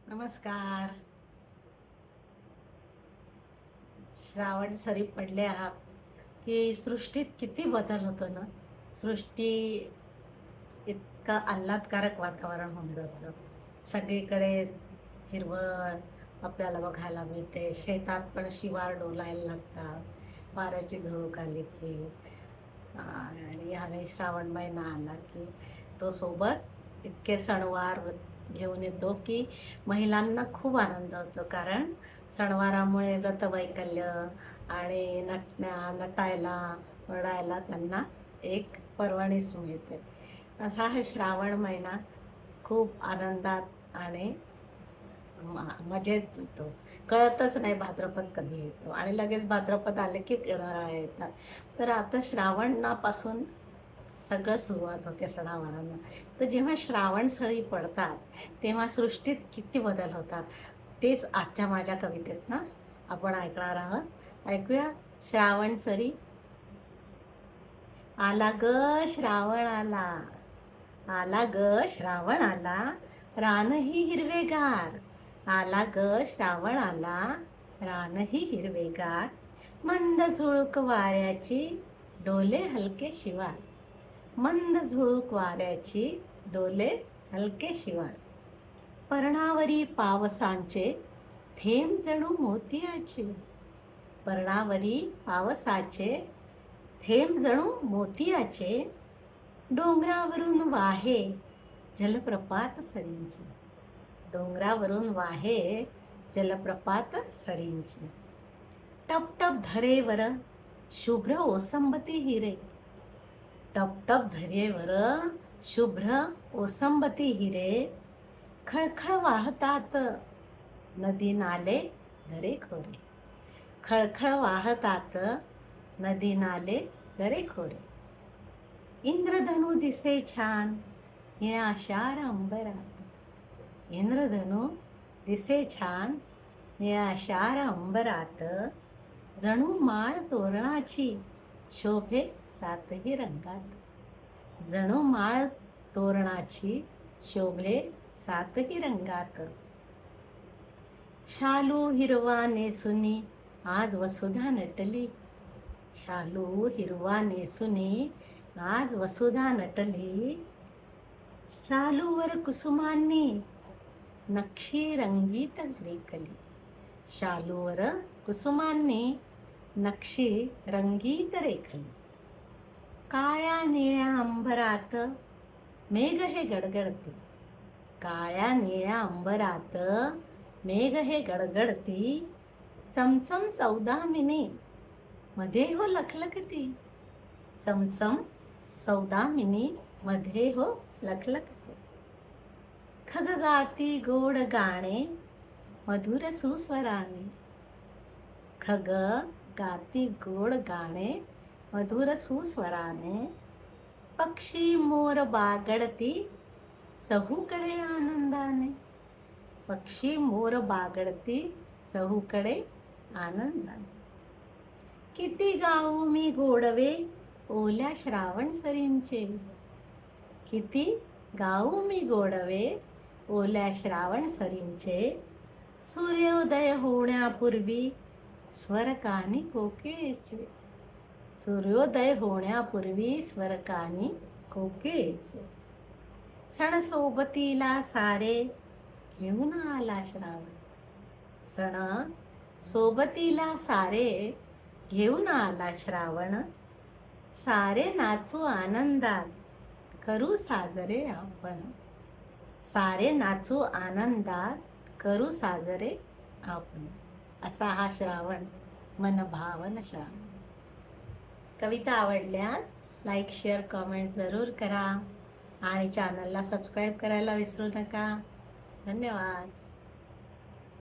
नमस्कार. श्रावण सरी पडल्या की सृष्टीत किती बदल होतो ना. सृष्टी इतका आल्हादकारक वातावरण होऊन जातं. सगळीकडे हिरवळ आपल्याला बघायला मिळते. शेतात पण शिवार डोलायला लागतात वाऱ्याची झुळूक आली की. आणि श्रावण महिना आला की तो सोबत इतके सणवार घेऊन येतो की महिलांना खूप आनंद होतो. कारण सणवारामुळे व्रतवैकल्य आणि नटायला ओढायला त्यांना एक पर्वणीच मिळते. असा हा श्रावण महिना खूप आनंदात आणि मजेत येतो. कळतच नाही भाद्रपद कधी येतो आणि लगेच भाद्रपद आले की येणारा येतात. तर आता श्रावणापासून सगळं सुरुवात होते सणावारांना. तर जेव्हा श्रावण सळी पडतात तेव्हा सृष्टीत किती बदल होतात तेच आजच्या माझ्या कवितेत ना आपण ऐकणार आहोत. ऐकूया. श्रावण सरी. आला ग श्रावण आला, आला ग श्रावण आला, रानही हिरवेगार. आला ग श्रावण आला, रानही हिरवेगार. मंद झुळूक वाऱ्याची, डोले हलके शिवार. मंद झुळूक वाऱ्याची, डोले हलके शिवार. पर्णावरी पावसांचे, थेंब जणू मोतियाचे. पर्णावरी पावसाचे, थेंब जणू मोतियाचे. डोंगरावरून वाहे जलप्रपात सरींचे. डोंगरावरून वाहे जलप्रपात सरींचे. टपटप धरेवर शुभ्र ओसंबती हिरे. टपटप धरेवर शुभ्र ओसंबती हिरे. खळखळ वाहतात नदी नाले दरे खोरे. खळखळ वाहतात नदी नाले दरे खोरे. इंद्रधनु दिसे छान निळाशार अंबरात. इंद्रधनु दिसे छान निळाशार अंबरात. जणू माळ तोरणाची शोभे सातही रंगात. जणू माळ तोरणाची शोभे सातही रंगात. शालू हिरवा नेसुनी आज वसुधा नटली. शालू हिरवा नेसुनी आज वसुधा नटली. शालूवर कुसुमांनी नक्षी रंगीत रेखली. शालूवर कुसुमांनी नक्षी रंगीत रेखली. काळ्या निळ्या अंबरात मेघ हे गडगडते. काळ्या निळ्या अंबरात मेघ हे गडगडती. चमचम सौदामिनी मध्ये हो लखलखती. चमचम सौदामिनी मध्ये हो लखलखते. खग गाती गोड गाणे मधुर सुस्वराने. खग गाती गोड गाणे मधुर सुस्वराने. पक्षी मोर बागडती चहूकडे आनंदाने. पक्षी मोर बागडती चहूकडे आनंदाने. किती गाऊ मी गोडवे ओल्या श्रावण सरींचे. किती गाऊ मी गोडवे ओल्या श्रावण सरींचे. सूर्योदय होण्यापूर्वी स्वरकानी कोकिळेचे. सूर्योदय होण्यापूर्वी स्वरकानी कोकिळेचे. सण सोबतीला सारे घेऊन आला श्रावण. सण सोबतीला सारे घेऊन आला श्रावण. सारे नाचू आनंदात करू साजरे आपण. सारे नाचू आनंदात करू साजरे आपण. असा हा श्रावण मनभावन श्रावण. कविता आवडल्यास लाईक शेअर कमेंट जरूर करा आणि चॅनलला सबस्क्राईब करायला विसरू नका. धन्यवाद.